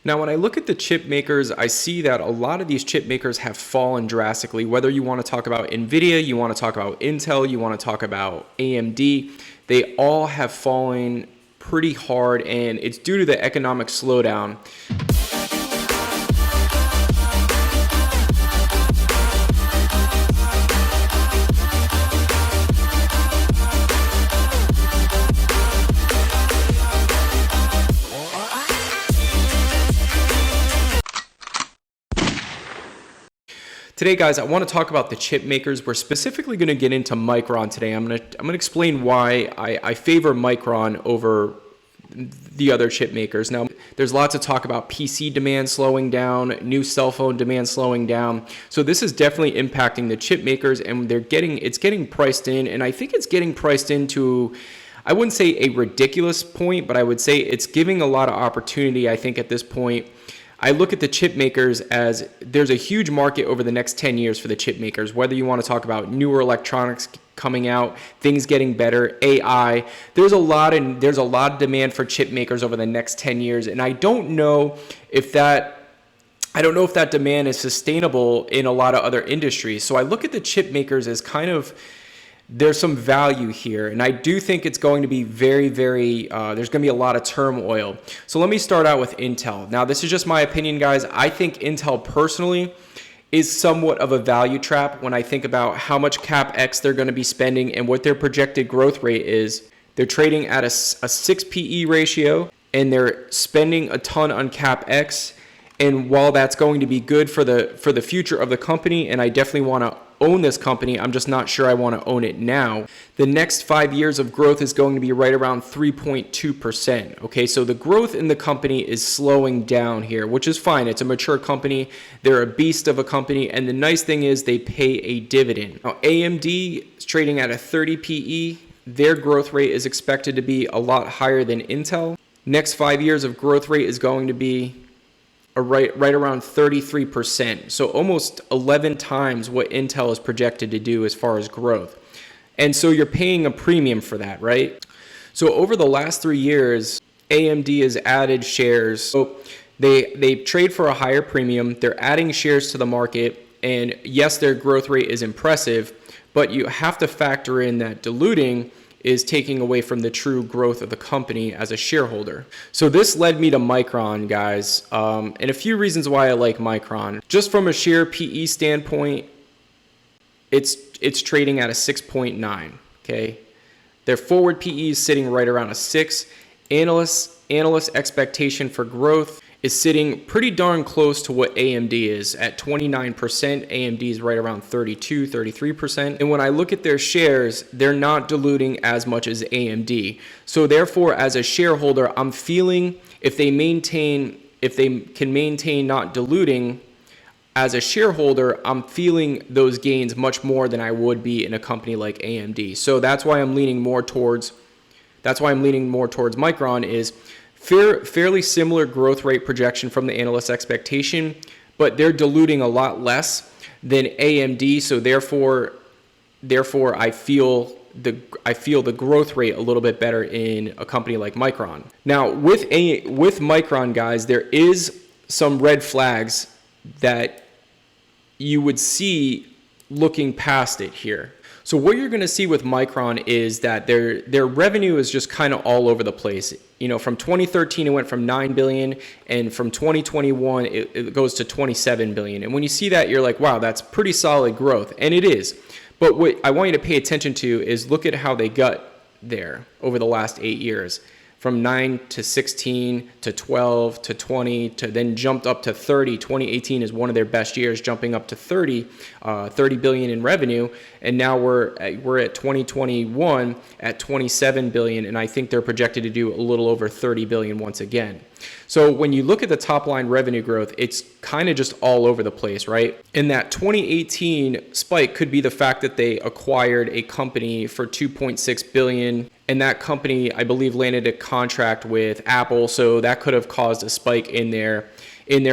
Now, when I look at the chip makers, I see that a lot of these chip makers have fallen drastically. Whether you want to talk about NVIDIA, you want to talk about Intel, you want to talk about AMD, they all have fallen pretty hard, and it's due to the economic slowdown. Today, guys, I want to talk about the chip makers. We're specifically going to get into Micron today. I'm going to explain why I favor Micron over the other chip makers. Now, there's lots of talk about PC demand slowing down, new cell phone demand slowing down. So this is definitely impacting the chip makers, and it's getting priced in, and I think it's getting priced into, I wouldn't say a ridiculous point, but I would say it's giving a lot of opportunity, I think, at this point. I look at the chip makers as there's a huge market over the next 10 years for the chip makers, whether you want to talk about newer electronics coming out, things getting better, AI. There's a lot of demand for chip makers over the next 10 years, and I don't know if that demand is sustainable in a lot of other industries. So I look at the chip makers as kind of, there's some value here, and I do think it's going to be very, there's going to be a lot of turmoil. So let me start out with Intel. Now, this is just my opinion, guys. I think Intel personally is somewhat of a value trap when I think about how much CapEx they're going to be spending and what their projected growth rate is. They're trading at a 6 PE ratio, and they're spending a ton on CapEx. And while that's going to be good for the future of the company, and I definitely want to own this company, I'm just not sure I want to own it now. The next 5 years of growth is going to be right around 3.2%. Okay, so the growth in the company is slowing down here, which is fine. It's a mature company. They're a beast of a company, and the nice thing is they pay a dividend. Now, AMD is trading at a 30 PE. Their growth rate is expected to be a lot higher than Intel. Next 5 years of growth rate is going to be right around 33%. So almost 11 times what Intel is projected to do as far as growth. And so you're paying a premium for that, right? So over the last 3 years, AMD has added shares. So they trade for a higher premium. They're adding shares to the market. And yes, their growth rate is impressive, but you have to factor in that diluting is taking away from the true growth of the company as a shareholder. So this led me to Micron, guys, and a few reasons why I like Micron. Just from a share PE standpoint, it's trading at a 6.9, okay? Their forward PE is sitting right around a 6. Analyst expectation for growth is sitting pretty darn close to what AMD is at 29%. AMD is right around 32, 33%. And when I look at their shares, they're not diluting as much as AMD. So therefore, as a shareholder, I'm feeling if they can maintain not diluting, as a shareholder, I'm feeling those gains much more than I would be in a company like AMD. So that's why I'm leaning more towards Micron is fairly similar growth rate projection from the analyst expectation, but they're diluting a lot less than AMD. So therefore I feel the growth rate a little bit better in a company like Micron. Now with Micron, guys, there is some red flags that you would see looking past it here. So what you're going to see with Micron is that their revenue is just kind of all over the place. You know, from 2013, it went from 9 billion, and from 2021, it goes to 27 billion. And when you see that, you're like, wow, that's pretty solid growth. And it is. But what I want you to pay attention to is look at how they got there over the last 8 years. From 9 to 16 to 12 to 20 to then jumped up to 30. 2018 is one of their best years, jumping up to 30 billion in revenue, and now we're at 2021 at 27 billion, and I think they're projected to do a little over 30 billion once again. So when you look at the top line revenue growth, it's kind of just all over the place, right? And that 2018 spike could be the fact that they acquired a company for 2.6 billion. And that company, I believe, landed a contract with Apple, so that could have caused a spike in their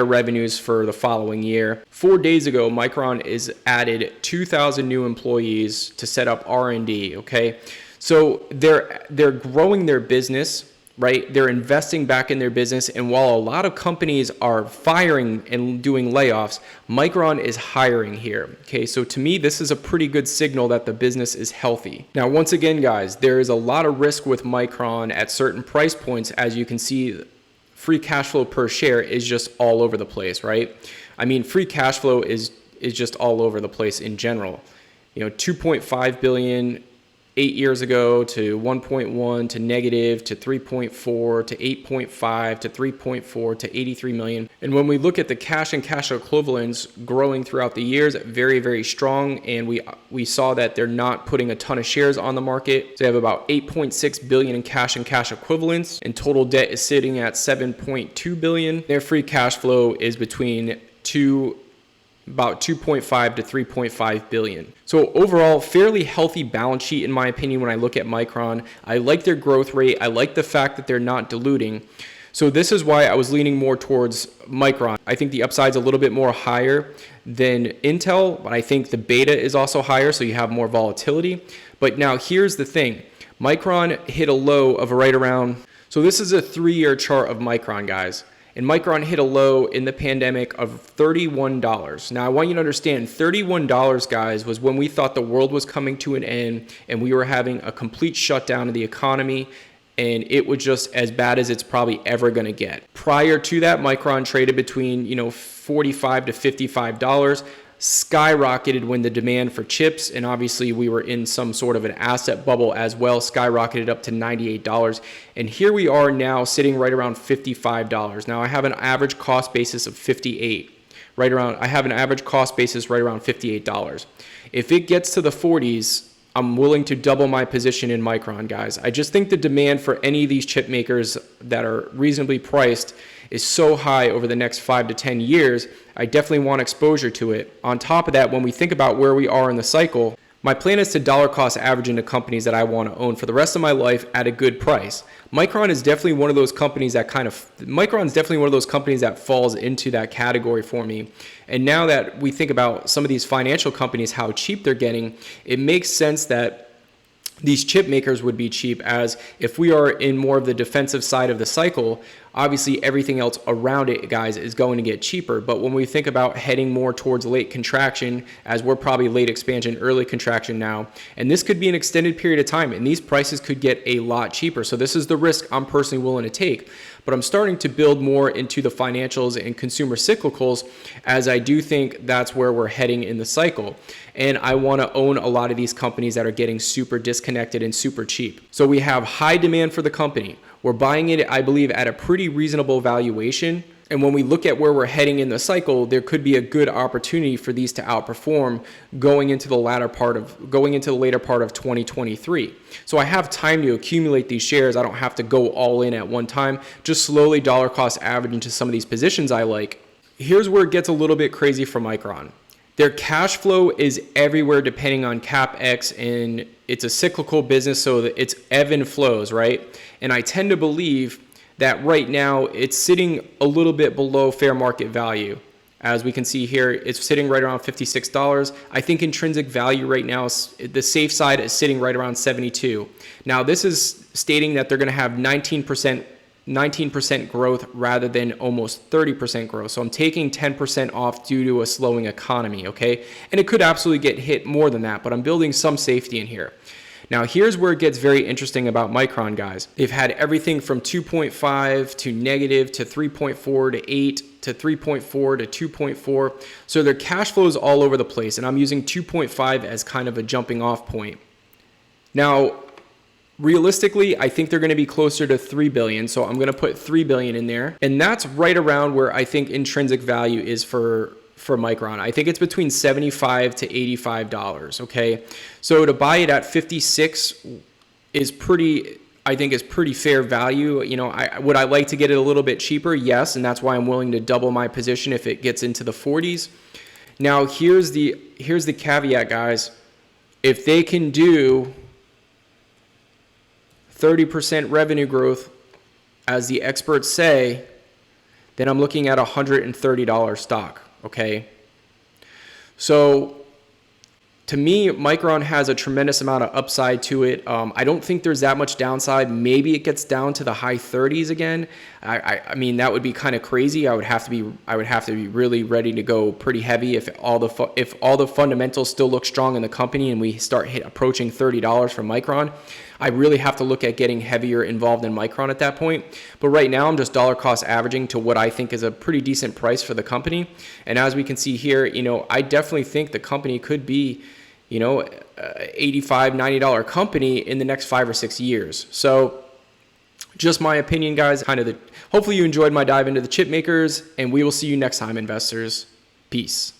revenues for the following year. 4 days ago, Micron is added 2,000 new employees to set up R&D. Okay, so they're growing their business right? They're investing back in their business. And while a lot of companies are firing and doing layoffs, Micron is hiring here. Okay, so to me, this is a pretty good signal that the business is healthy. Now, once again, guys, there is a lot of risk with Micron at certain price points. As you can see, free cash flow per share is just all over the place, right? I mean, free cash flow is just all over the place in general. 2.5 billion 8 years ago to 1.1 to negative to 3.4 to 8.5 to 3.4 to 83 million. And when we look at the cash and cash equivalents growing throughout the years, very, very strong. And we saw that they're not putting a ton of shares on the market. So they have about 8.6 billion in cash and cash equivalents, and total debt is sitting at 7.2 billion. Their free cash flow is between about 2.5 to 3.5 billion. So overall, fairly healthy balance sheet in my opinion when I look at Micron. I like their growth rate. I like the fact that they're not diluting. So this is why I was leaning more towards Micron. I think the upside's a little bit more higher than Intel, but I think the beta is also higher, so you have more volatility. But now here's the thing. Micron hit a low of right around, so this is a 3-year chart of Micron, guys. And Micron hit a low in the pandemic of $31. Now, I want you to understand, $31, guys, was when we thought the world was coming to an end and we were having a complete shutdown of the economy, and it was just as bad as it's probably ever going to get. Prior to that, Micron traded between, $45 to $55. Skyrocketed when the demand for chips, and obviously we were in some sort of an asset bubble as well, skyrocketed up to $98. And here we are now sitting right around $55. Now I have an average cost basis of $58. I have an average cost basis right around $58. If it gets to the 40s, I'm willing to double my position in Micron, guys. I just think the demand for any of these chip makers that are reasonably priced is so high over the next 5 to 10 years. I definitely want exposure to it. On top of that, when we think about where we are in the cycle, my plan is to dollar cost average into companies that I want to own for the rest of my life at a good price. Micron is definitely one of those companies that falls into that category for me. And now that we think about some of these financial companies, how cheap they're getting, it makes sense that these chip makers would be cheap, as if we are in more of the defensive side of the cycle, obviously everything else around it, guys, is going to get cheaper. But when we think about heading more towards late contraction, as we're probably late expansion, early contraction now, and this could be an extended period of time, and these prices could get a lot cheaper. So this is the risk I'm personally willing to take. But I'm starting to build more into the financials and consumer cyclicals, as I do think that's where we're heading in the cycle. And I want to own a lot of these companies that are getting super disconnected and super cheap. So we have high demand for the company. We're buying it, I believe, at a pretty reasonable valuation. And when we look at where we're heading in the cycle, there could be a good opportunity for these to outperform going into the later part of 2023. So I have time to accumulate these shares. I don't have to go all in at one time, just slowly dollar cost average into some of these positions I like. Here's where it gets a little bit crazy for Micron. Their cash flow is everywhere depending on CapEx, and it's a cyclical business, so that it's ebb and flows, right? And I tend to believe that right now it's sitting a little bit below fair market value. As we can see here, it's sitting right around $56. I think intrinsic value right now, the safe side is sitting right around 72. Now this is stating that they're going to have 19% growth rather than almost 30% growth. So I'm taking 10% off due to a slowing economy, okay? And it could absolutely get hit more than that, but I'm building some safety in here. Now, here's where it gets very interesting about Micron, guys. They've had everything from 2.5 to negative to 3.4 to 8 to 3.4 to 2.4. So their cash flow is all over the place, and I'm using 2.5 as kind of a jumping off point. Now, realistically, I think they're going to be closer to 3 billion, so I'm going to put 3 billion in there. And that's right around where I think intrinsic value is for Micron. I think it's between $75 to $85, okay? So to buy it at 56 is pretty fair value. Would I like to get it a little bit cheaper? Yes, and that's why I'm willing to double my position if it gets into the 40s. Now, here's the caveat, guys. If they can do 30% revenue growth, as the experts say, then I'm looking at a $130 stock. Okay, so To me, Micron has a tremendous amount of upside to it. I don't think there's that much downside. Maybe it gets down to the high 30s again. I mean, that would be kind of crazy. I would have to be really ready to go pretty heavy if all the fundamentals still look strong in the company and we start approaching $30 for Micron. I really have to look at getting heavier involved in Micron at that point. But right now, I'm just dollar cost averaging to what I think is a pretty decent price for the company. And as we can see here, I definitely think the company could be, $85, $90 company in the next 5 or 6 years. So just my opinion, guys. Hopefully you enjoyed my dive into the chip makers, and we will see you next time, investors. Peace.